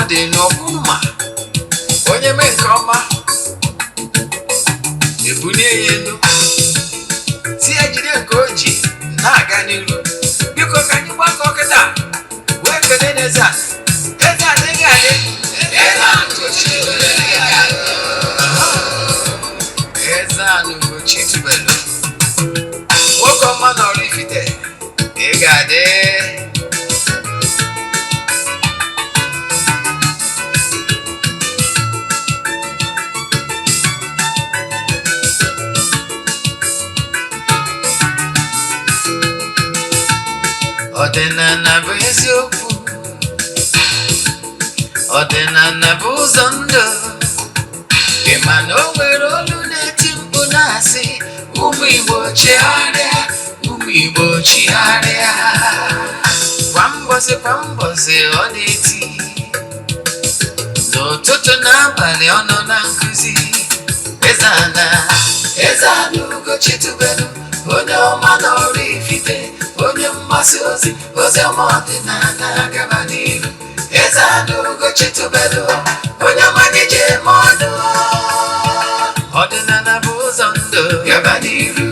dị n'ọbụma onye mee nke ọma ebulie ya elu tie jide nke o ji na-aga n'iru. Biko ka anyị gbakọ kịta wee kelee n'Eze-Ana. Eze-Ana ị ga-adị. Eze-Ana ugochitubelu nwoke ọma na oraifite ị ga-adị. Ọdịnala bụ eziokwu, ọdịnala bụ ụzọ ndụ. Ị ma na o nwere olu na-eti mkpu na-asị ụmụ Igbo chigharịa, ụmụ Igbo chigharịa. Kwa mbọsị ọ na-eti, n'ụtụtụ n'abalị ọ nọ na nkụzi. Eze-Ana, Eze-Ana ugochitubelu onye ọma na oraifite, onye mgbasa ozi ọma ọdịnala gaba n'iru. Eze-Ana ugochitubelu onye ọma na-eje eme ọnụ. Ọdịnala bụ ụzọ ndụ gaba n'iru.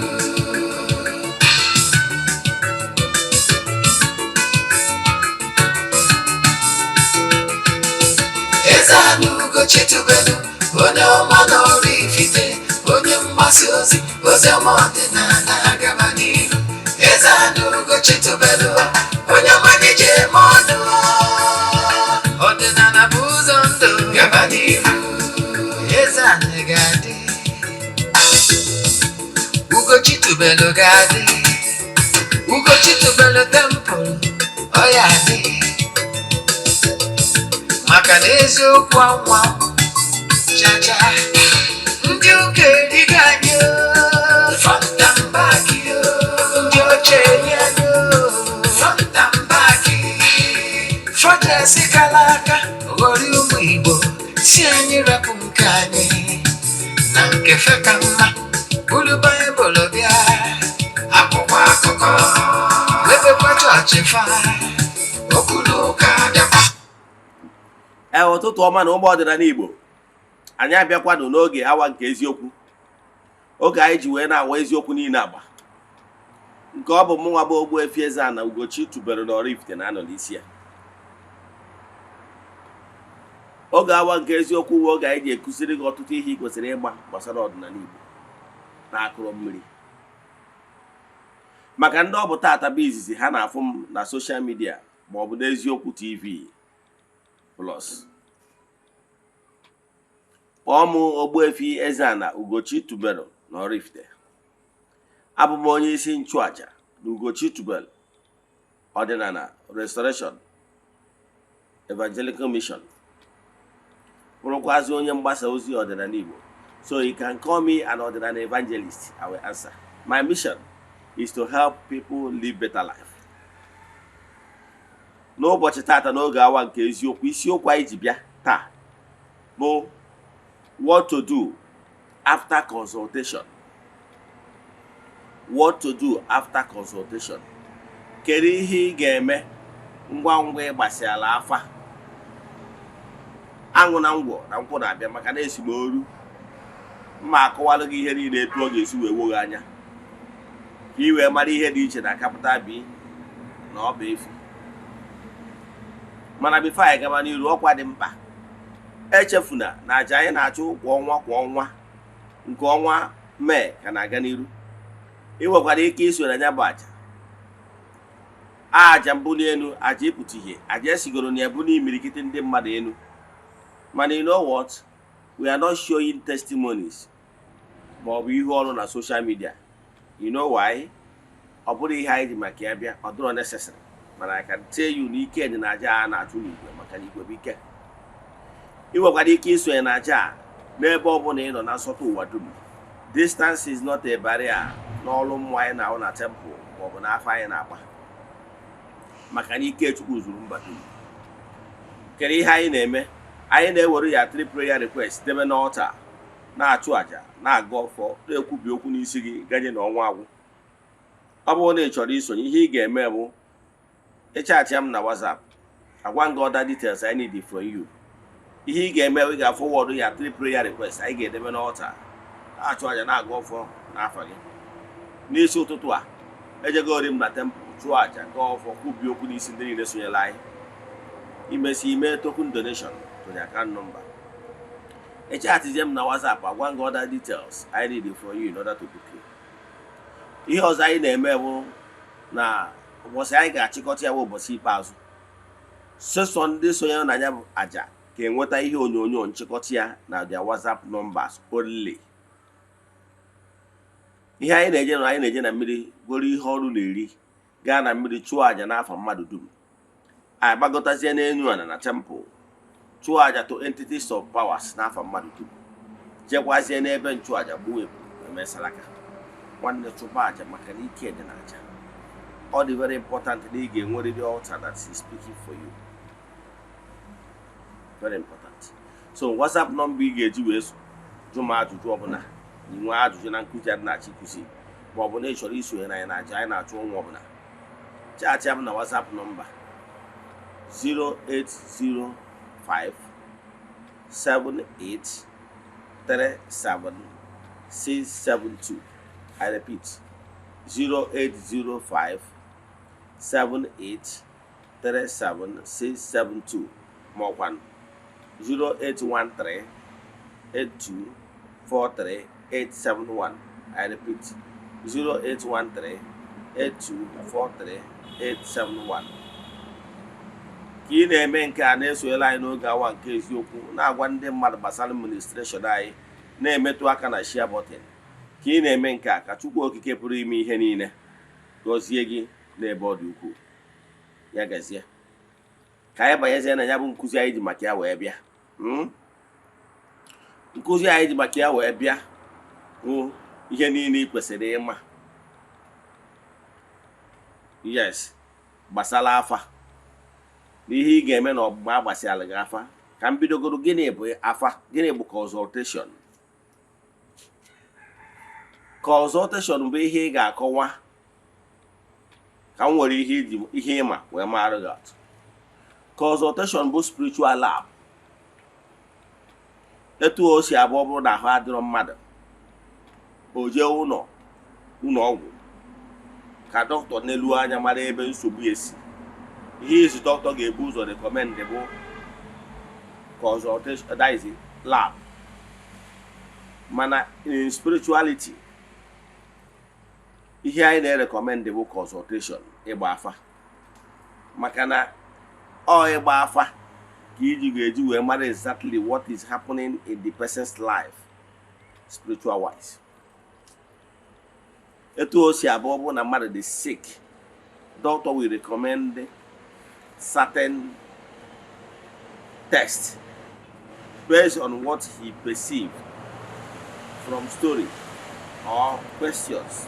Eze-Ana ugochitubelu onye ọma na oraifite, onye mgbasa ozi ọma ọdịnala gaba n'iru. Eze-Ana ugochitubelu onye ọma na-eje eme ọnụ. Ọdịnala bụ ụzọ ndụ gaba n'iru. Eze-Ana ga-adị, ugochitubelu ga-adị, ugochitubelu tempụl ọ ya adị. Maka na eziokwu anwa chacha ndị ụka erigo anyị fọntambaki, ndị oche eri anyị fọntambaki. Fọdesi kala aka ghọrọ ụmụ Igbo si anyị rapụ nke anyị na nke feka mma. Buru Baịbụl bịa, akwụkwọ akụkọ webekwa chọọchị fa, okwu n'ụka bịakwa. Ụtụtụ ọma na ụmụ ọdịnala Igbo, anyị abịakwanụ n'oge awa nke eziokwu, oge anyị ji wee na-awa eziokwu niile agba, nke ọ bụ mụnwa bụ Ogbuefi Eze-Ana ugochitubelu na oraifite na-anọ n'isi ya. Oge awa nke eziokwu bụ oge anyị ji ekụziri gị ọtụtụ ihe ị kwesịrị ịgba gbasara ọdịnala Igbo na akụrụ mmiri. Maka ndị ọ bụ tata bụ izizi ha na-afụ m na soshal midia ma ọ bụ n'eziokwu TV plus, kpọọ m Ogbuefi Eze-Ana ugochitubelu na oraifite. Abụ m onye isi nchụaja na ugochitubelu ọdịnala Restoration Evangelical Mission, bụrụkwazị onye mgbasa ozi ọdịnala Igbo. So you can call me an ordinary evangelist. I will answer. My mission is to help people live better life. N'ụbọchị tata n'oge awa nke eziokwu, isiokwu anyị ji bịa taa bụ what to do after consultation. What to do after consultation. Kedu ihe ị ga-eme ngwa ngwa ịgbasịala afa. Aṅụ na ngwọ na nkwụ na-abịa maka na esimoru. Mma akọwalụ gị ihe niile etu ọ ga-esi wee wogha anya, ka ị wee mara ihe dị iche na capital B na Ogbuefi. Mana bifo anyị gaba n'iru, ọkwa dị mkpa echefuna na aja anyị na-achụ kwa ọnwa nke ọnwa Mee ka na-aga n'iru. Ị nwekwara ike iso na ya bụ aja mbuli elu, aja ịpụta ihe, aja esigoro na ebu n'imirikiti ndị mmadụ elu. Mana you know what? We are not showing testimonies ma ọ bụ ihe ọrụ na social media. You know why? Ọ bụrụ ihe anyị ji maka ya bịa, ọ dịrọ necessary. Mana I can tell you na ike dị na aja a na-achụ n'igwe maka na igwe bụ ike. Ị nwekwara ike isonye na aja a n'ebe ọ bụla ị nọ na nsọtụ ụwa dum. Distance is not a barrier n'ọrụ mmụọ anyị na-ahụ na temple ma ọ bụ n'afọ anyị na-agba, maka na ike Chukwu zuru mba dum. Kedu ihe anyị na-eme? Anyị na-ewere ya 3 prayer requests debe n'ọlta, na-achụ aja, na-agụ ọfọ, na-ekwubi okwu n'isi gị ganye n'ọnwa agwụ. Ọ bụrụ na ị chọrọ isonye, ihe ị ga-eme bụ ịchaatị m na WhatsApp, agwa gị other details I need from you. ihe ị ga-eme ị ga-forward ya 3 prayer request anyị ga-edebe n'ọlta achụ aja na-agụ ọfọ n'afọ gị n'isi ụtụtụ a ejegori m na temple chụọ aja gaa ọfọ kwubi okwu n'isi ndị niile sonyere anyị imesi ime token donation to the account number echatizie m na WhatsApp agwa gị other details I need for you in order to book you. Ihe ọzọ anyị na-eme bụ na ụbọchị anyị ga-achịkọta ya bụ ụbọchị ikpeazụ sesọ ndị sonyere na ya bụ aja ga-enweta ihe onyonyo nchịkọta ya na their WhatsApp numbers only. Ihe anyị na-eje na mmiri goro ihe ọrụ na-eri gaa na mmiri chụọ aja n'afọ mmadụ dum anyị gbagotazie n'enu ana na temple chụọ aja to entities of powers n'afọ mmadụ dum jekwazie n'ebe nchụ aja gbuo ebu emesalaka nwanne chụba aja maka na ike dị n'aja. Ọ dị very important na ị ga-enwere the altar that is speaking for you. Very important. So WhatsApp number ị ga-eji wee jụ m ajụjụ ọbụla inwe ajụjụ na nkụzi adị na-achị kụzi ma ọ bụ na ị chọrọ isonye na anyị na aja anyị na-achụ ọnwa ọbụla chaatị m na WhatsApp nọmba 0805 78 37 672. I repeat 0805 78 37 672 ma ọkwa 0813 82 43 871. I repeat 0813 82 43 871. Ka ị na-eme nke a na-esoyela anyị n'oge awa nke eziokwu na-agwa ndị mmadụ gbasara administration anyị na-emetụ aka na share button. Ka ị na-eme nke a ka Chukwu okike pụrụ ime ihe niile gọzie gị n'ebe ọ dị ukwuu. Ya gazie ka anyị banyezie na ya bụ nkụzi anyị ji maka ya wee bịa. Nkụzi anyị ji maka ya wee bịa bụ ihe niile ị kwesịrị ịma. Yes, gbasara afa na ihe ị ga-eme na ọgbụgba agbasịala gị afa. Ka m bidogoro gịnị bụ afa, gịnị bụ consultation. Consultation bụ ihe ị ga-akọwa ka m nwere ihe ịma wee mara gị atụ. Consultation bụ spiritual lab. Etu o si abụ ọ bụrụ na ahụ adịrọ mmadụ o jee ụlọ ọgwụ ka dọkịta n'elu anya mara ebe nsogbu esi. Ihe izi dọkịta ga-ebu ụzọ recommend bụ consultation, that is lab. Mana in spirituality ihe anyị na-recommend bụ consultation, ịgba afa. Maka na ọ ịgba afa ka iji ga-eji wee mara exactly what is happening in the person's life spiritual wise. Etu o si abụ ọ bụ na mmadụ dị sick, doctor will recommend certain tests based on what he perceived from story or questions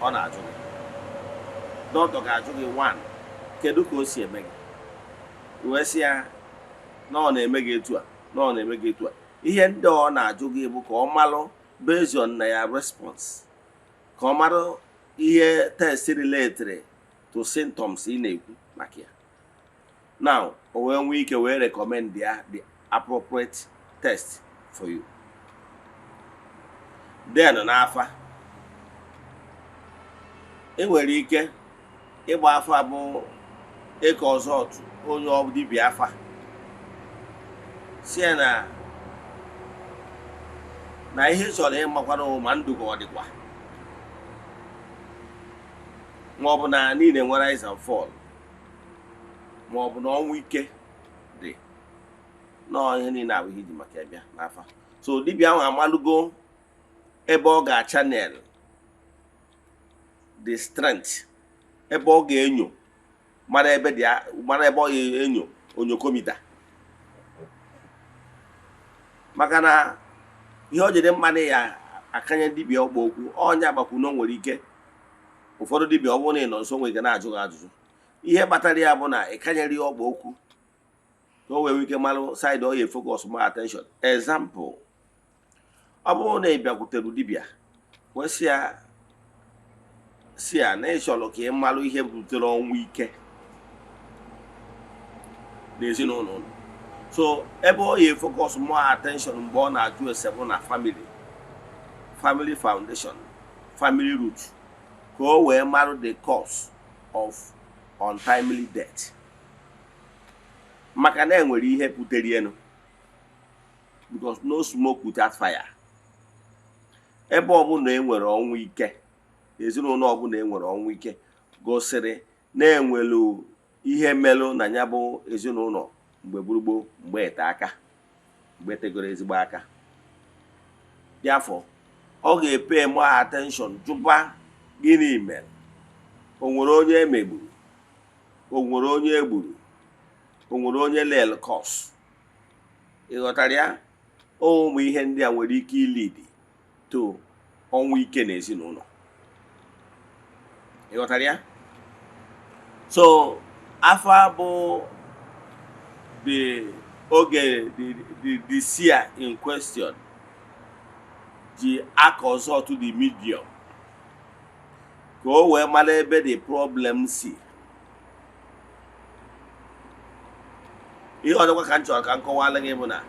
ọ na-ajụ gị. Doctor ga-ajụ gị 1, kedu ka o si eme gị? Wee sị ya na ọ na-eme gị etu a, na ọ na-eme gị etu a. Ihe ndị ọ na-ajụ gị bụ ka ọ malụ based on na ya response, ka ọ mara ihe test related to symptoms ị na-ekwu maka ya. Now o wee nwee ike wee recommend ya the appropriate test for you. Then n'afa e nwere ike ịgba afa bụ ịka ọzọ otu onye ọ dibịa afa si na ihe chọrọ ịmakwara ma ndụ ka ọ dịkwa ma ọ bụ na niile nwere rise and fall ma ọ bụ na ọnwụ ike dị na ihe niile abụ ihe ji maka bịa n'afa. So dibịa ahụ amalụgo ebe ọ ga-channel the strength, ebe ọ ga-enyo mara ebe ọ ga-enyo onyokomita. Maka na ihe o jide mmadụ ya akanye dibịa ọgba okwu ọnya agbakwu na o nwere ike ụfọdụ dibịa ọ bụrụ na ị nọ nso nwere ike na-ajụ gị ajụjụ. Ihe kpatara ya bụ na ị kanyere ya ọgba okwu ka o wee ike malụ side ọ ya focus more attention. Example, ọ bụrụ na ị bịakwutere dibịa wee si ya na ị chọrọ ka ị malụ ihe butere ọnwụ ike n'ezinụlọ ụnụ. So everybody focus more attention mgbe ọ na-ajụ ese bụ na family foundation, family root, ka o wee mara the cause of untimely death. Maka na enwere ihe butere enu, because no smoke without fire. Ebe ọbụla enwere ọnwụ ike, ezinụlọ ọbụla enwere ọnwụ ike, gosiri na enwelu ihe melụ na ya bụ ezinụlọ mgbe gburugburu mgbe ete aka, mgbe tegoro ezigbo aka. Therefore, ọ ga-epe more attention jụba gịnị mere, o nwere onye emegburu, o nwere onye egburu, o nwere onye lel kos. Ịghọtara ya? Ụmụ ihe ndị a nwere ike ilidi to ọnwụ ike n'ezinụlọ. Ịghọtara ya? So afa bụ the seer in question ji aka ọzọ to the medium ka o wee mara ebe the problem si. Ihe ọzọkwa ka m chọrọ ka m kọwara gị bụ na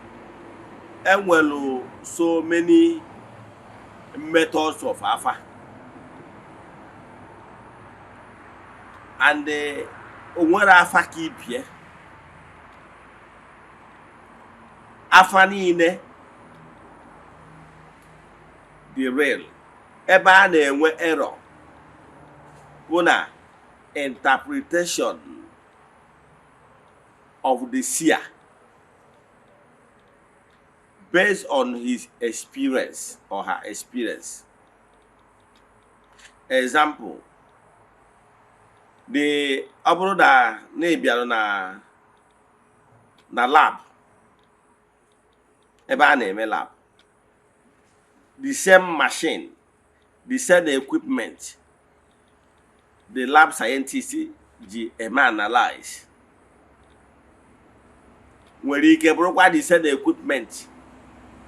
enwelu so many methods of afa, and o nwere afa ka ibie. Afa niile dị real. Ebe a na-enwe error bụ na interpretation of the seer based on his experience or her experience. Example, ọ bụrụ na ị bịara na lab, ebe a na-eme lab, the same machine, the same equipment, the lab scientist ji eme analyze, nwere ike bụrụkwa the same equipment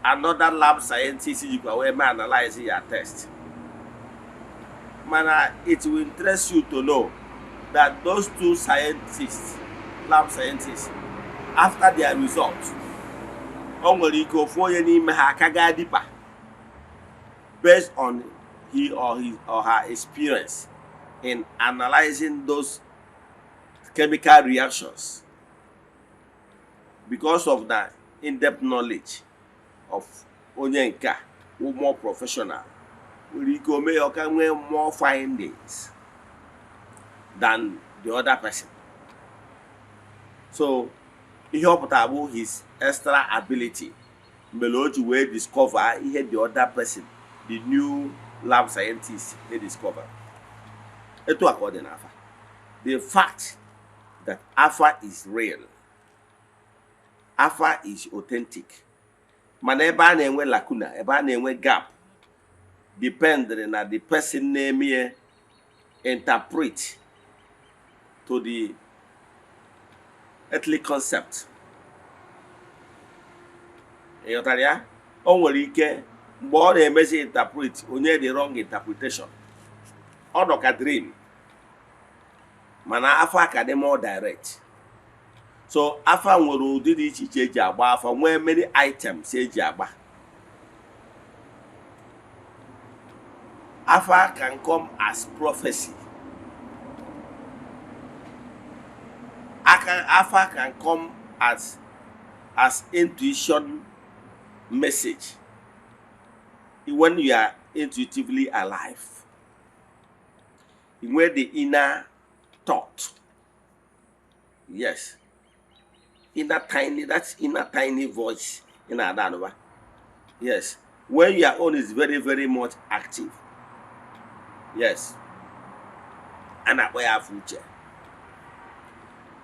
another lab scientist jikwa wee eme analyze ya test. Mana it will interest you to know that those two scientists, lab scientists, after their results, o nwere ike ofu onye n'ime ha aka gaa deeper based on he or her experience in analyzing those chemical reactions, because of the in-depth knowledge of onye nka who more professional, nwere ike ome ya ọka nwee more findings than the other person. So ihe ọ pụtara bụ his extra ability mgbe o ji wee discover ihe the other person, the new lab scientist, they discover. Etu a ka ọ dị n'afa. The fact that afa is real, afa is authentic, mana ebe a na-enwe lacuna, ebe a na-enwe gap, depending na the person name here interpret to the earthly concept. Ịghọtara ya? O nwere ike mgbe ọ na-emezi interpret onye the wrong interpretation, ọ nọ ka dream, mana afa ka dị more direct. So afa nwere ụdị dị iche iche eji agba afa, nwee many items eji agba. Afa can come as prophecy. Afa can come as intuition message when you are intuitively alive, where the inner thought, yes, that's inner tiny voice in Adanova, yes, when your own is very, very much active, yes, and that way our future.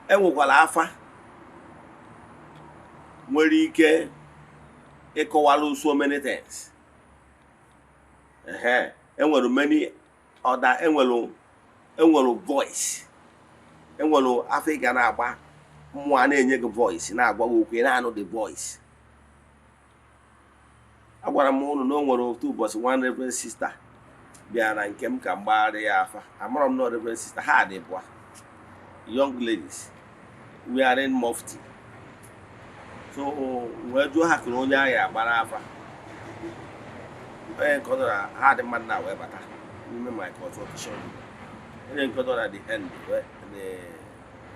Enwekwala afa nwere ike ịkọwalụ so many things. Enwere many other, enwere voice, enwere afa ị ga na-agba mmụọ na-enye gị voice, na-agwa gị okwu, na-anụ the voice. Agwara m unu na o nwere otu ụbọchị one reverend sister bịara na nke m ka mgbagharị ya afa. Amara m na reverend sister ha dị bụa young ladies wearing mufti. so wee jụọ ha kere onye agha agbara afa onye nke ọdọ na ha dị mmadụ na wee bata n'ime my consultation onye nke ọdọ na the end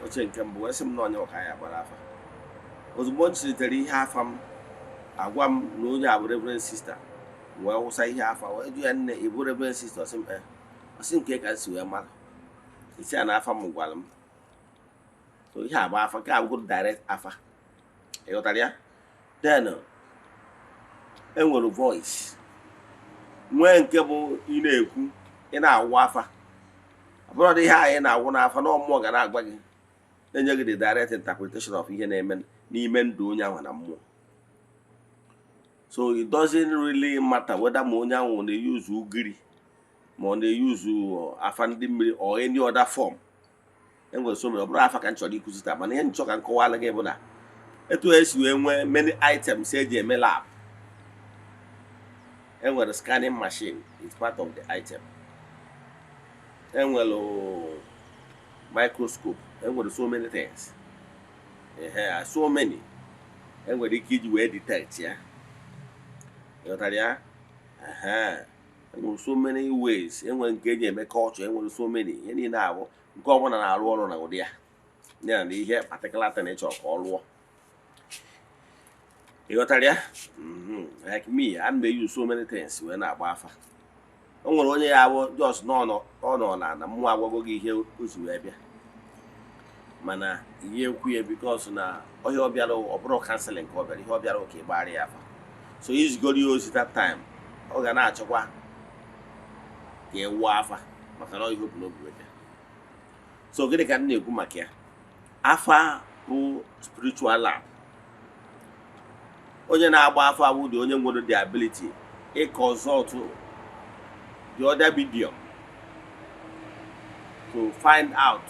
oche nke mbụ wee sị m na onye ọka ya agbara afa ozugbo m chiritere ihe afa m agwa m na onye abụ reverend sister wee wụsa ihe afa wee jụ ya nne ịbụ reverend sister ọsị nke ka si wee mara isi a na afa m gwara m so ihe agba afa ka abụgoro direct afa ịghọtara ya then enwere voice nwee nke bụ ị na-ekwu ị na-awụ afa ọbụrụ dị ihe anyị na-awụ n'afa na mmụọ ga na-agba gị na-enye gị the direct interpretation of ihe na-eme n'ime ndụ onye ahụ na mmụọ. So it doesn't really matter whether ma onye ahụ na-use ugiri ma ọ na-use afa ndị mmiri or any other form. Enwere so many ọ bụrụ afa ka m chọrọ ịkụzi taa mana ihe nchọ ka m kọwara gị bụ na etu esi wee nwee many items eji eme lab. Enwere scanning machine, it's part of the item. Enwere microscope, enwere so many things. So many. Enwere ike iji wee detect ya. Ịghọtara ya? Enwere so many ways. Enwere nke eji eme culture, enwere so many. Ihe niile abụ nke ọbụla na-arụ ọrụ na ụdị ya. Ya na ihe particular thing ịchọ ka ọ lụọ. Ịghọtara ya? Like me, I may use so many things wee na-agba afa. O nwere onye ya abụ just ọ nọ na mmụọ agwago gị ihe o si wee bịa. Mana ihe ekwu ya because na onye ọ bịara ọ bụrụ canceling ka ọ bịara ihe ọ bịara oke gbara ya afa. So izigoro ya ozi that time ọ ga na-achọkwa ka ewu afa maka na ihe obu n'obi weta. So gịnị ka m na-ekwu maka ya? Afa bụ spiritual lab. Onye na-agba afa bụ dị onye nwere the ability consult the other medium to find out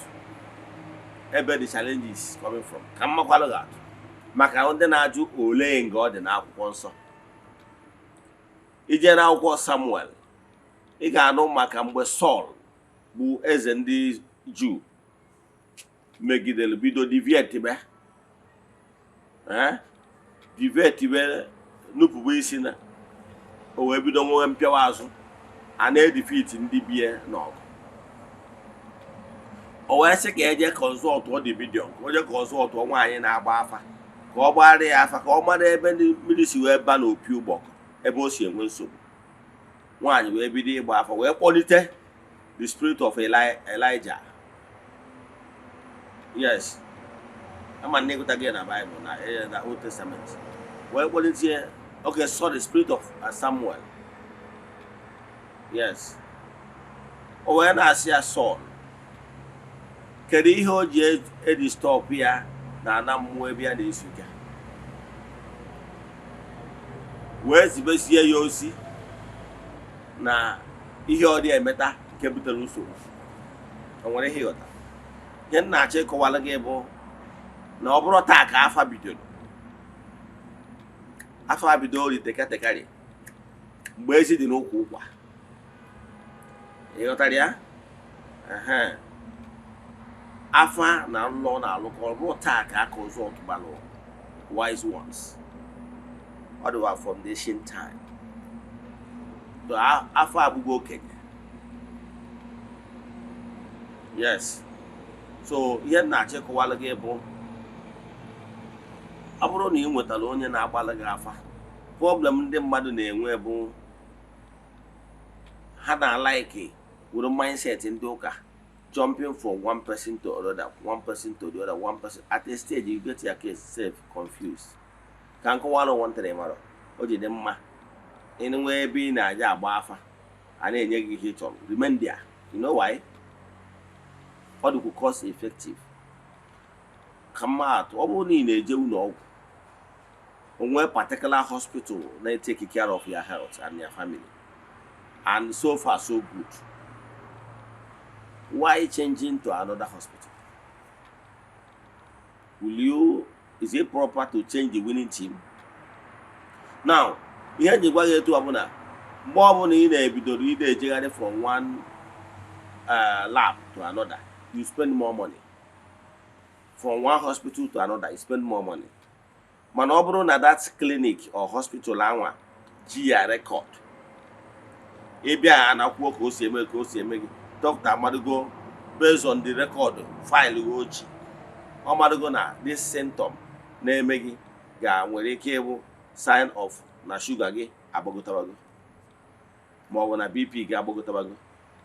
ebe the challenge is coming from. Ka m makwalụ gị atụ maka ndị na-ajụ ole nga ọ dị n'akwụkwọ nsọ. Ije n'akwụkwọ Samuel ị ga-anụ maka mgbe Saul bụ eze ndị Juu megidere bido divietibe nupụba isi na o wee bido nwe mpịawa azụ a na-edifiti ndị bie n'ọgụ. O wee sị ka eje consult ọ dị bidio ka o je consult nwaanyị na-agba afa ka ọ gbara ya afa ka ọ mara ebe ndị mmiri si wee ba n'opi ụgbọgụ ebe o si enwe nsogbu. Nwaanyị wee bido ịgba afa wee kpọlite the spirit of Elijah. Yes, ama na ịgụta gị na Bible na Old Testament. Wee kpọlite okay, so the spirit of Samuel. Yes. O wee na-asị ya Saul kedu ihe o ji edi stop ya na ana mmụọ ebe ya na-esi ike. Wee zibesie ya ozi na ihe ọ dị emeta nke butere nsogbu. O nwere ihe ịghọta. Ihe m na-achọ ịkọwara gị bụ na ọ bụrụ taa ka afa bidoro. Afa bido riteketekarị mgbe ezi dị n'ụkwụ ụkwa. Ịghọtara ya? Afa na nlọ na-alụkọ ọ bụrụ taa ka aka ụzọ ọtụbalụ wise ones. Ọ dịwa from the ancient time. So afa abụghị okenye. Yes. So ihe na-achọ ịkọwara gị bụ ọ bụrụ na ị nwetara onye na-agbalị gị afa, problem ndị mmadụ na-enwe bụ ha na-alike with mindset ndị ụka jumping from one person to another, one person to the other, one person. At a stage you get yourself confused. Ka nkọwara one thing mara o ji dị mma anywhere ebe ị na-aja agba afa a na-enye gị ihe chọrọ remain there. You know why? Ọ dịkwa cost effective. Ka mma atụ ọ bụrụ na ị na-eje ụlọ ọgwụ onwe particular hospital na take care of your health and your family, and so far so good, why changing to another hospital? Is it proper to change the winning team? Now ihe ji gwa gị etu ọbụla mgbe ọbụla ị na-ebidoro ị na-ejegharị from one lab to another, you spend more money. From one hospital to another, you spend more money. mana ọ bụrụ na that clinic or hospital anwa ji ya record, ịbịa anakwuo ka o si eme gị, doctor amadugo based on the record file oji, ọ madugo na this symptom na-eme gị nwere ike ịbụ sign of na sugar gị agbagotabago, ma ọ bụ na BP gị agbagotabago,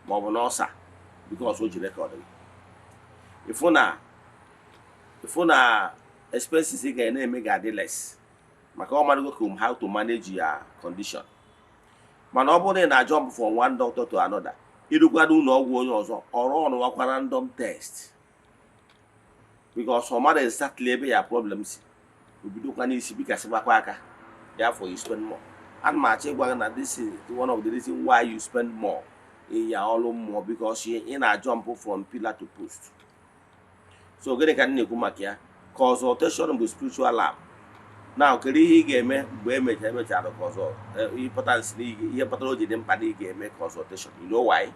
ma ọ bụ na ọsa, because o ji record gị. Ifu na expenses ị ga na-eme ga-adị less, maka ọ madugo how to manage your condition. Mana ọ bụrụ na jump from one doctor to another, irukwado ụlọ ọgwụ onye ọzọ ọrụ ọnụwakwa random test, because ọ mara exactly ebe ya problem si, obidokwa n'isi bikasịbakwa aka, therefore you spend more. And ma achọ ịgwa na this is one of the reasons why you spend more in your ọrụ mmụọ, because ị na-jump from pillar to post. So gịnị ka m na-ekwu maka ya? Consultation bụ spiritual lab. Now kedu ihe ị ga-eme mgbe emechara importance ihe kpatara o ji dị mkpa na ị ga-eme consultation? You know why?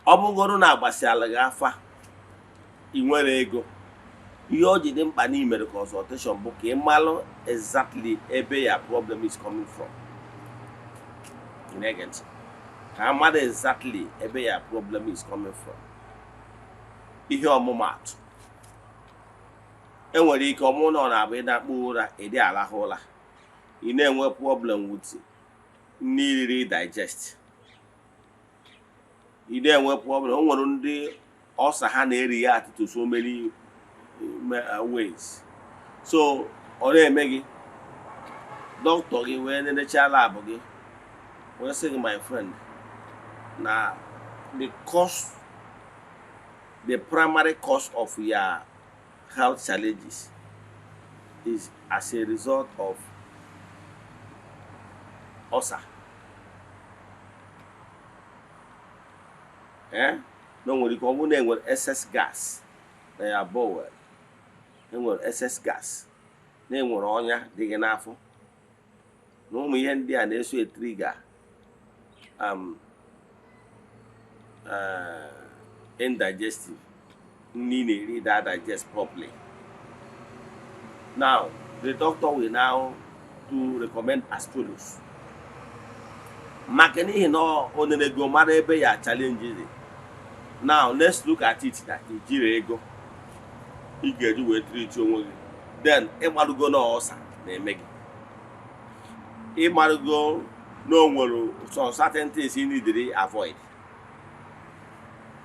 Ọ bụgoro na agbasiala gị afa, ị nwere ego, ihe o ji dị mkpa na imere consultation bụ ka ị malụ exactly ebe ya problem is coming from. Ka mmadụ exactly ebe ya problem is coming from. Ihe ọmụmatụ, enwere ike ọmụ na ọ na-abụ ịdakpu ụra, ịdị alahụ ụra, ị na-enwe problem with nri riri digest, ị na-enwe problem. O nwere ndị ọsa ha na-eri ya to so many ways. So ọ na-eme gị, dọkịta gị wee nenecha labụ gị wee sị gị, my friend, na the primary cause of your health challenges is as a result of ulcer. No nwere ike ọ bụrụ na enwere excess gas na ya bowel, enwere excess gas, na enwere ọnya dị gị n'afọ, na ụmụ ihe ndị a na-eso etriga indigestive, nri na-eri that digest properly. Now the doctor will now to recommend as follows. Maka n'ihi na o nere go mara ebe ya challenge dị. Now let's look at it that ijiri ego ị ga-eji wee treat onwe gị, then ịmarugo na ọsa na-eme gị, ịmarugo na o nwere some certain things you need to avoid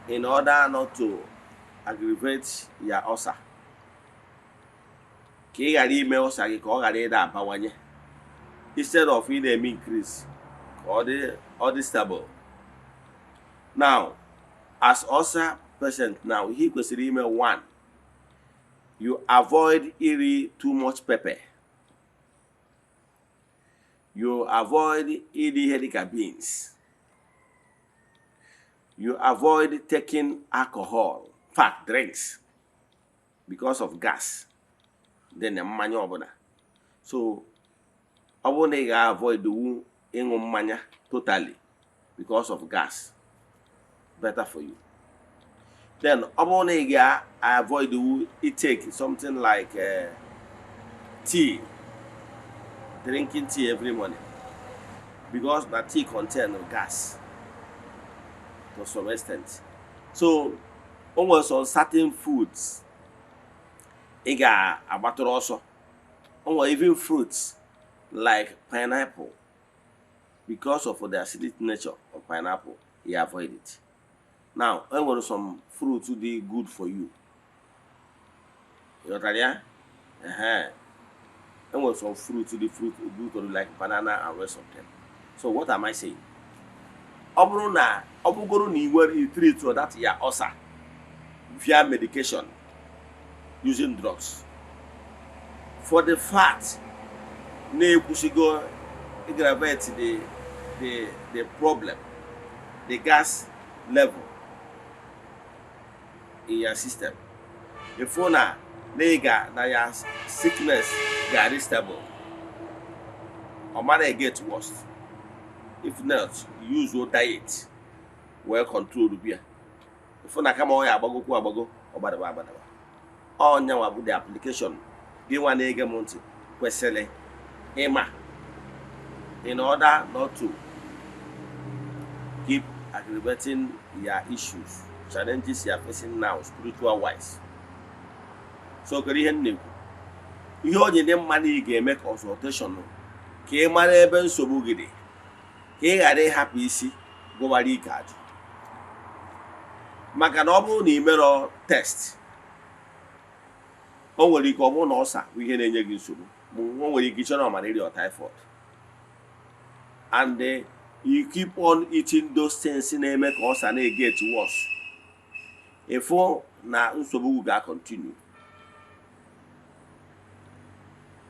in order not to aggravate your ulcer, ka ị ghara ime ulcer gị ka ọ ghara ịda abawanye, instead of ị na-eme increase ka ọ dị stable. Now as ulcer patient, now ihe kwesịrị ime, one, you avoid iri too much pepper, you avoid iri ihe dịka beans, you avoid taking alcohol, fat drinks, because of gas, then mmanya ọbụla. So ọ bụrụ na ị ga-avoid ịṅụ mmanya totally because of gas, better for you. Then ọ bụrụ na ị ga-avoid take something like tea, drinking tea every morning, because that tea contains gas to some extent. So almost on certain foods ị ga-agbatụrụ ọsọ, or even fruits like pineapple, because of the acidic nature of pineapple, you avoid it. Now there were some fruits to be good for you. You know, there were some fruits to be good for you, like banana and rest of them. So what am I saying? Ọ bụrụ na ị nwere treat so that your ulcer via medication, using drugs, for the fat na-ekwusigo aggravate the problem, the gas level in your system. If na your sickness get stable, or might get worse. If not, use your diet well controlled beer. If na come on abago or badaba. On the application gị nwa na-ege m ntị kwesịrị ịma in order not to keep aggravating your issues, challenges you are facing now spiritual wise. So kedu ihe m na-ekwu? Ihe o ji dị mma na ị ga-eme consultation ka ị mara ebe nsogbu gị dị, ka ị ghara ịhapụ isi gụwara ike ajụ. Maka na ọ bụrụ na ị merọ test, o nwere ike ọ bụrụ na ọsa bụ ihe na-enye gị nsogbu, o nwere ike ịchọrọ malaria or typhoid, and you keep on eating those things na-eme ka ọsa na-get worse, ịfụ na nsogbu ga continue.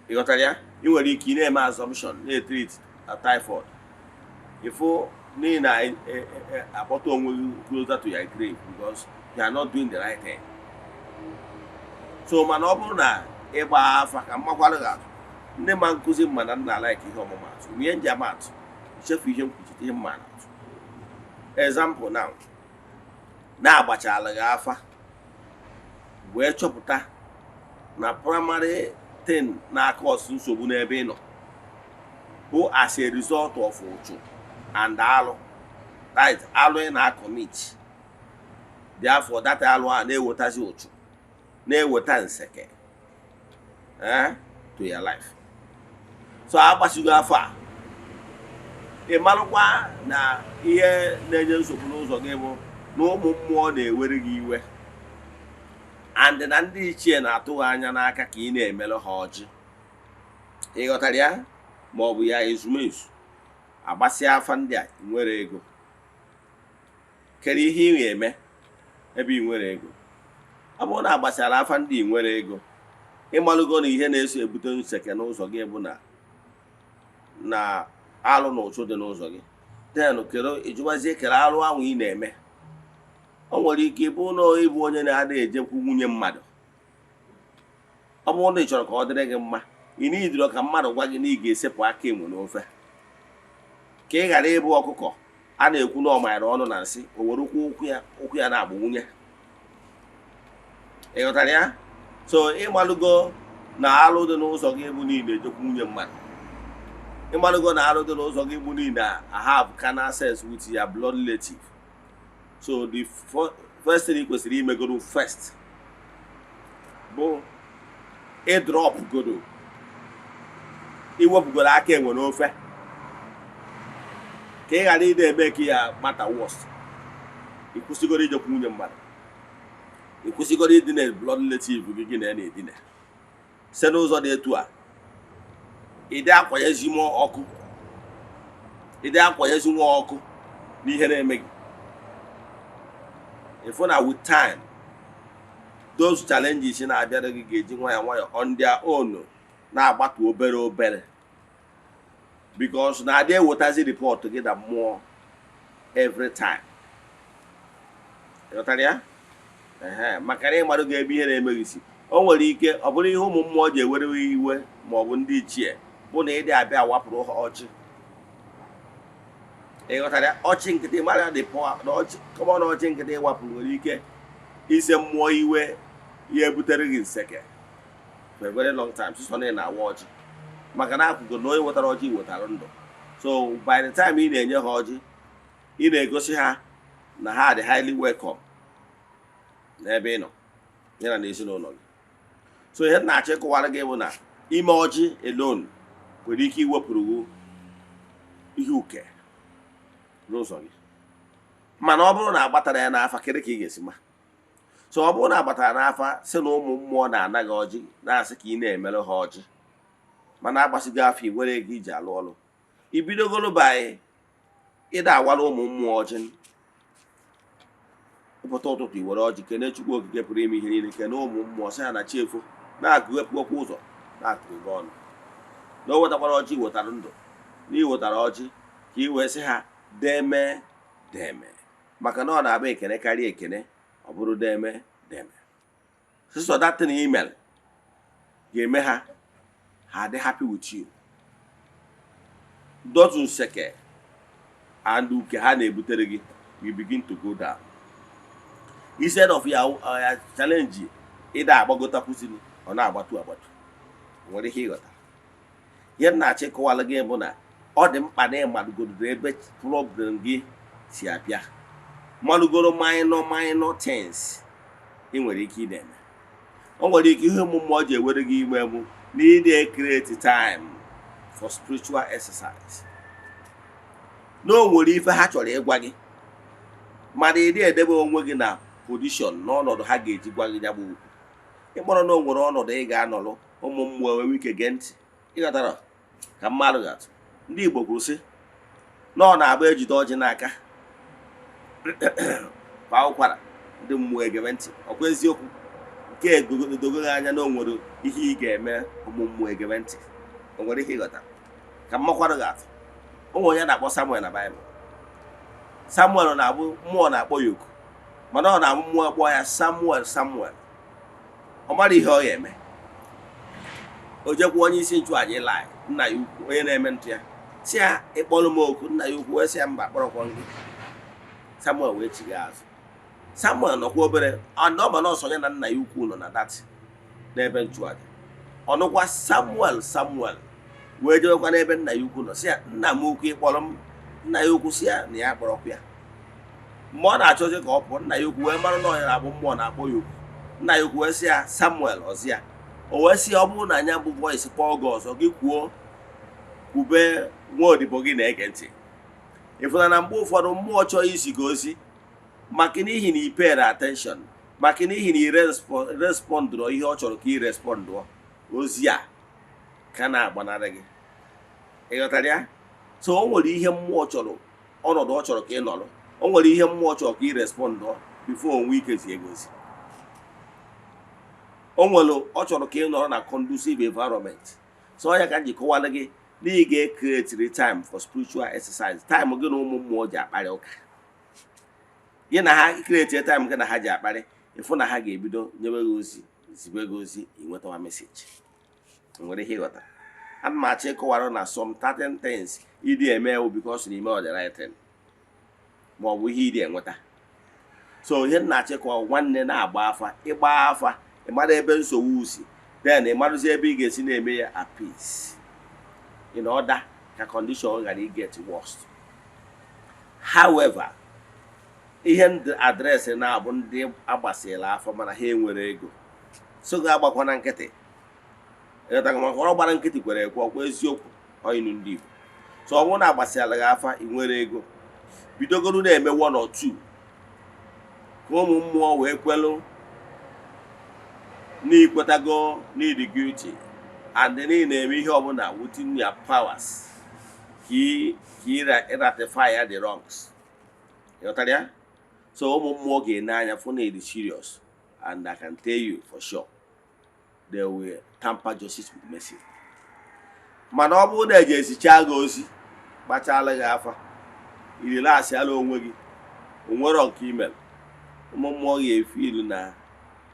Ị ghọtara ya? Ị nwere ike ị na-eme assumption na-treat typhoid, ịfụ n'ihi na akpọta onwe gị closer to your grave because you are not doing the right thing. So mana ọ bụrụ na ịgba afa ka mmakwara gị atụ, ndị ma nkụzi mma na nna like ihe ọmụmatụ, ihe nji amatụ chefu ihe mkpuchite ihe mma atụ. Example now, na-agbachala gị afa wee chọpụta na primary thing na-akọs nsogbu n'ebe ị nọ bụ as a result of ụchụ and alụ, right? Alụ ị na-commit, therefore that alụ a na-ewetazi ụchụ, na-eweta nseke to your life. So agbasigo afọ a, ị marụkwa na ihe na-enye nsogbu n'ụzọ gị bụ na ụmụ mmụọ na-ewere gị iwe, and na ndị ichie na-atụghị anya n'aka ka ị na-emelụ ha ọjị. Ị ghọtara ya? Ma ọ bụ ya ezumezu agbasịa afa ndị a nwere ego. Kedu ihe ị ga-eme ebe ị nwere ego? Ọ bụrụ na agbasara afa ndị ị nwere ego, ịmalụgo na ihe na-eso ebute nseke n'ụzọ gị bụ na alụ na ụchụ dị n'ụzọ gị, then kere ịjụbazie kere alụ ahụ ị na-eme. O nwere ike ịbụ na ịbụ onye na-adịghị ejekwu nwunye mmadụ. Ọ bụrụ na ị chọrọ ka ọ dịrị gị mma, ị na-idiro ka mmadụ gwa gị na ị ga-esepụ aka enwe n'ofe, ka ị ghara ịbụ ọkụkọ a na-ekwu na ọmanyere ọnụ na nsị, o were ụkwụ ya na-agbụ nwunye. Ị ghọtara ya? So ịmalụgo na alụ dị n'ụzọ gị bụ niile ejekwu nwunye mmadụ, ịmalụgo na alụ dị n'ụzọ gị bụ niile have carnal sex with your blood relative. So the first thing ị kwesịrị imegoro first bụ ịdrọp godo, iwepụgoro aka enwe n'ofe, ka ị ghara ịdị eme ka ya mata worst. Ịkwụsịgoro ijekwu nwunye mmadụ, ịkwụsịgoro idina blood relative gị na-edina. Site n'ụzọ dị etu a, ịdị akwanyezi nwa ọkụ n'ihe na-eme gị. Ịfụ na with time, those challenges na-abịara gị ga-eji nwayọ on their own na-agbatu obere because na adị ewetazi report gị na mmụọ every time. Ịghọtara ya? Maka na ịmarụ gị ebe ihe na-eme gị si. O nwere ike ọ bụrụ ihe ụmụ mmụọ ji ewere iwe ma ọ bụ ndị ichie bụ na ịdị abịa wapụrụ ha ọchị. Ị ghọtara ya? Ọchị nkịtị mara dị kọmọ na ọchị nkịtị wapụrụ nwere ike ise mmụọ iwe ya ebutere gị nseke for a very long time. Sịsọ na na-awa ọchị maka na akwụgo na onye wetara ọchị wetara ndụ. So by the time ị na-enye ha ọjị, ị na-egosi ha na ha dị highly welcome n'ebe ị nọ ya na ezinụlọ gị. So ihe na-achọ ịkọwara gị bụ na ime ọjị alone nwere ike iwepụrụ ihe uke n'ụzọ gị, mana ọ bụrụ na agbatara ya n'afa, kedu ka ị ga-esi ma? So ọ bụrụ na agbatara n'afa si na ụmụ mmụọ na-anaghị ọjị na-asị ka ị na-emerụ ha ọjị, mana agbasigo afọ iwere ego iji alụ ọrụ, ibidogolo by ịda awara ụmụ mmụọ ọjị. Ụpụta ụtụtụ iwere ọjị kene Chukwu okike pụrụ ime ihe niile, kene ụmụ mmụọ sị ha na chi efo, na-agụghepụkwa ụzọ na-atụrụ gị ọnụ na o wetakwara ọjị wetara ndụ, na iwetara ọjị ka ị wee sị ha deme maka na ọ na-abụ ekene karịa ekene, ọ bụrụ deme. Sịsọ datin email ga-eme ha dị happy with you. Those nseke and uke ha na-ebutere gị will begin to go down. Instead of your challenge ịda agbagota kwụsịrị, ọ na-agbatu. nwere ihe ịghọta ihe m na-achọ ịkọwalụ gị bụ na ọ dị mkpa na ịmadụgodoro ebe problem gị si abịa malụgoro minor things ị nwere ike ị na-eme. O nwere ike ihe omume ọ ji ewere gị ime bụ na ị na-create time for spiritual exercise. Na o nwere ife ha chọrọ ịgwa gị mana ị na-edebe onwe gị na position n'ọnọdụ ha ga-eji gwa gị ya bụ okwu. Ịkpọrọ na o nwere ọnọdụ ị ga-anọrọ ụmụ mmụọ enwe ike gee ntị. Ịghọtara ka mmadụ ga-atụ. Ndị Igbo kwuru sị na ọ na-abụ ejide ọjị n'aka kwa ụkwara ndị mmụọ egebe ntị. Ọkwa eziokwu nke edogoghị anya na o nwere ihe ị ga-eme ụmụ mmụọ egebe ntị. O nwere ihe ịghọta ka mmakwarụ ga-atụ. Ụmụ onye na-akpọ Samuel na Baịbụl. Samuel na-abụ mmụọ na-akpọ ya oku mana ọ na-abụ mmụọ akpọ ya Samuel. Ọ mara ihe ọ ga-eme. O jekwa onye isi nchụaja Ilaị nna ya ukwu onye na-eme ntụ ya si ya ịkpọrọ m oku. Nna ya ukwu wee sị ya mba kpọrọkwa gị. Samuel wee chigha azụ. Samuel nọkwa obere ọma na ọsonye na nna ya ukwu nọ na dati n'ebe nchụaja. Ọnụkwa Samuel wee jewekwa n'ebe nna ya ukwu nọ si ya nna m ukwu ịkpọrọ m. Nna ya ukwu si ya na ya kpọrọkwa ya. Mgbe ọ na-achọzi ka ọ pụọ nna ya ukwu wee mara na ọnya na-abụ mmụọ na-akpọ ya okwu. Nna ya ukwu wee sị ya Samuel ọzi ya. O wee sị ya ọ bụrụ na anya bụ voice kpọọ gị ọzọ gị kwube nwa odibo gị na-ege ntị. Ịfụna na mgbe ụfọdụ mmụọ chọọ isi gị ozi maka n'ihi na i pere attention maka n'ihi na i respondụrụ ihe ọ chọrọ ka i respondụọ ozi a ka na-agbanarị gị. Ịghọtara ya? So o nwere ihe mmụọ chọrọ ọnọdụ ọ chọrọ ka ị nọrọ. O nwere ihe mmụọ chọrọ ka ị respondụọ before onwe ike zie gị ozi. O nwere ọ chọrọ ka ị nọrọ na conducive environment. So ọ ya ka m ji kọwara gị na ị ga-ekretiri time for spiritual exercise. Time gị na ụmụ mmụọ ji akparị ụka. Gị na ha kretie time gị na ha ji akparị ịfụ na ha ga-ebido nyewe gị ozi zibe gị ozi inwetawa meseji. Nwere ihe ịghọta. Ana m achọ ịkọwara na some certain things ịdị eme ewu because na ime ọ the right thing ma ọ bụ ihe ịdị enweta. So ihe m na-achọ ịkọwa nwanne na-agba afa ịgba afa ịmara ebe nsogbu si then ịmarụzi ebe ị ga-esi na-eme ya at peace in order ka condition ghara get worse. However, ihe ndị adreesị na-abụ ndị agbasịla afọ mana ha enwere ego so ga-agbakwa na nkịtị. Ịghọtago maka ọ gbara nkịtị kwere ekwe ọkwa eziokwu ọyịnụ ndị Igbo. So ọ bụrụ na agbasịala gị afa ị nwere ego bidogoro na-eme 1 or 2 ka ụmụ mmụọ wee kwelụ n'ikwetago need guilty and then ị na-eme ihe ọbụla within your powers ka ị ratify the wrongs. Ịghọtara ya? So ụmụ mmụọ ga-ene anya fụ na ịdị serious and I can tell you for sure they will tamper justice with mercy. Mana ọ bụrụ na eji esicha gị ozi gbachala gị afa irelaasịala onwe gị onwero nke email ụmụ mmụọ ga-efe ilu na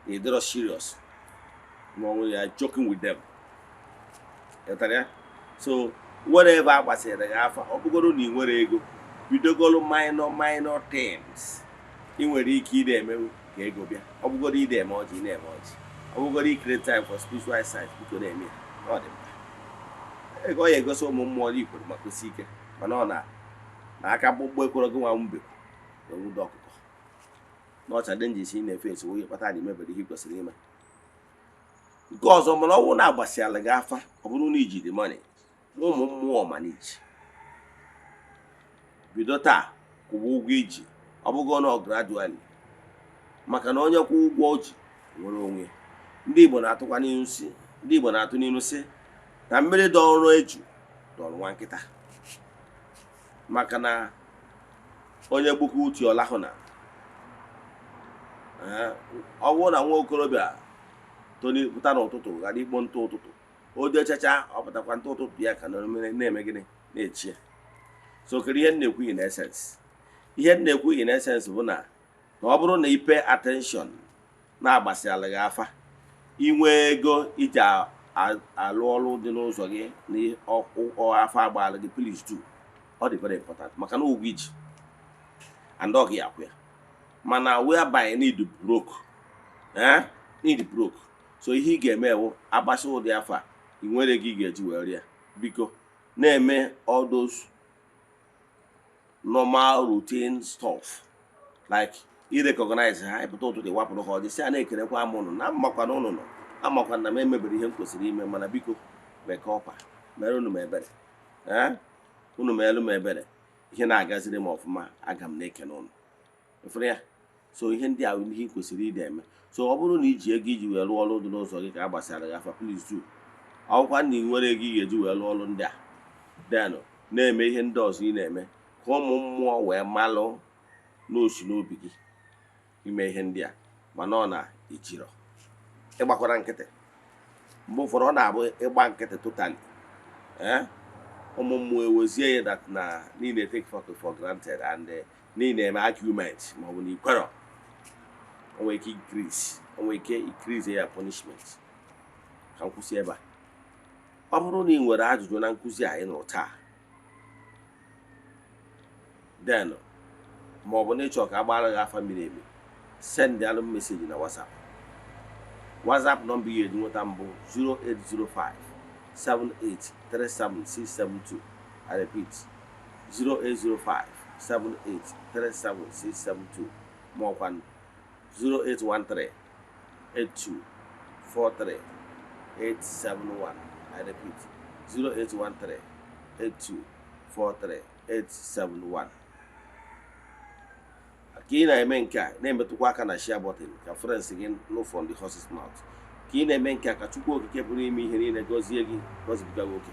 ịdịrọ serious ma ọ ya joking with them. Ịghọtara ya? So whatever agbasịrị gị afa ọ bụgoro na ị nwere ego bidogolo minor things ị nwere ike ide emewu ka ego bịa. Ọ bụgoro ide eme ọjị na-eme ọjị. Ọ bụgoro create time for spiritual exercise biko na-eme ya. Ọ dị mkpa. Ego ya egosi ụmụ mmụọ ikwuru ma kwesị ike mana ọ na aka mkpụmkpụ ekworo gị nwa mbe na nwude ọkụkọ n'ọcha dị njisi na-efe esi onye kpata na imebere ihe kwesịrị ime. Nke ọzọ mana ọ bụrụ na agbasịala gị afa ọ bụrụ na iji dị money ụmụ mmụọ manage bido taa kwụwa ụgwọ iji ọ bụgo na gradually maka na onye kwụ ụgwọ o ji nwere onwe. Ndị Igbo na-atụkwa n'ihu si ndị Igbo na-atụ n'ihu si na mmiri dọrọ eju dọrọ nwa nkịta maka na onye gbuku uti ọlahụ na ọ bụrụ na nwa okorobịa toni pụta n'ụtụtụ ghara ikpo ntụ ụtụtụ o dechacha ọ pụtakwa ntụ ụtụtụ ya ka na-eme gịnị na-echi. So kere ihe na-ekwu in essence ihe na-ekwu in essence bụ na ọ bụrụ na ipe attention na-agbasịala gị afa inwe ego iji alụ ọrụ dị n'ụzọ gị na afọ agbaala gị please do. Ọ dị very important maka na ụgwọ iji and ọ gị akwụ ya mana whereby need broke. So ihe ị ga-eme bụ agbasa ụdị afọ ị nwere ego ị ga-eji were ya. Biko na-eme all those normal routine stuff like i-recognize ha ịpụta ụtụtụ ịwapụrụ ha ọjị si a na-ekelekwa m ụnụ na mmakwa na ụnụ nọ amakwa na m emebere ihe m kwesịrị ime, mana biko meke ọkwa mere unu m ebere unu meelu m ebere ihe na-agaziri m ọfụma aga m na-ekene ụnụ efere ya. So ihe ndị ahụ ihe kwesịrị ide eme. So ọ bụrụ na iji ego iji wee lụọ ọrụ dị n'ụzọ gị ka a gbasara gị afa, please do. Ọkwa na ị nwere ego ị ga-eji wee lụọ ọrụ ndị a denụ na-eme ihe ndị ọzọ ị na-eme ka ụmụ mmụọ wee malụ n'osi n'obi gị ime ihe ndị a, mana ọ na-ejirọ ịgbakwara nkịtị. Mgbe ụfọdụ ọ na-abụ ịgba nkịtị totally ụmụ mmụọ ewezie ya that na niile take for granted and niile eme argument maọbụ na ikwerọ onwe ike increase ya punishment. Ka m kwụsị ebe a. Ọ bụrụ na ị nwere ajụjụ na nkụzi a ị nụrụ taa then maọbụ na ịchọ ka a gbara gị afa miri emi, send alụ meseji na WhatsApp nọmba ihe eji nweta mbụ 0805 7837 I repeat 0805 7837 maọkwa 0813 8243 871 I repeat 0813 8243 871. Ka ị na-eme nke a na-emetụkwa aka na share button ka friends gị nụ from the horse's mouth. Ka ị na-eme nke a ka Chukwu okike pụrụ ime ihe niile gọzie gị gọzibiga gị oke.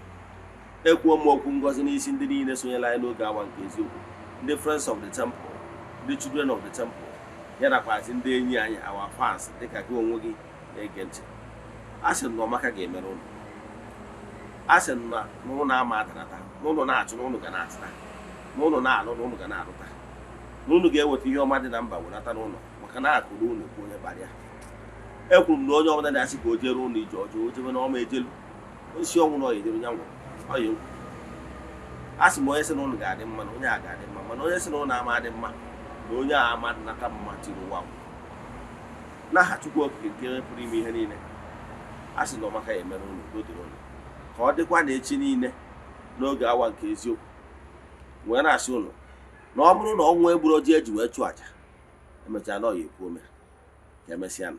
Ekwuo m okwu ngọzi n'isi ndị niile sonyela anyị n'oge awa nke eziokwu, ndị friends of the temple, ndị children of the temple, ya nakwazi ndị enyi anyị our fans dịka gị onwe gị na-ege ntị. A sị na ọmaka ga-emere ụnụ, a sị na ụnụ ama atarata, na ụnụ na-achụ na ụnụ ga na-atụta, na ụnụ na-alụ na ụnụ ga na-alụta, na unu ga-eweta ihe ọma dị na mba wenata n'ụlọ maka na akụrụ unu ekwu onye bara ya. Ekwuru m na onye ọbụla na-asị ka o jere ụlọ ije ọjọọ o jebe na ọma ejelu osi ọnwụ na ọyedere nya nwụrụ ọya nkwu. A sị m onye sị na ụnụ ga-adị mma na onye a ga-adị mma, mana onye sị na ụnụ ama adị mma na onye a ama nata mma tiri ụwa m n'aha Chukwu okike nke pụrụ ime ihe niile. A sị na ọmaka ya emere ụnụ n'odoro ụnụ ka ọ dịkwa na echi niile n'oge awa nke eziokwu wee na-asị ụnụ na ọ bụrụ na ọnwụ egburu ji eji wee chụọ aja emechaa na ọ ya ekwu ome ka emesịa.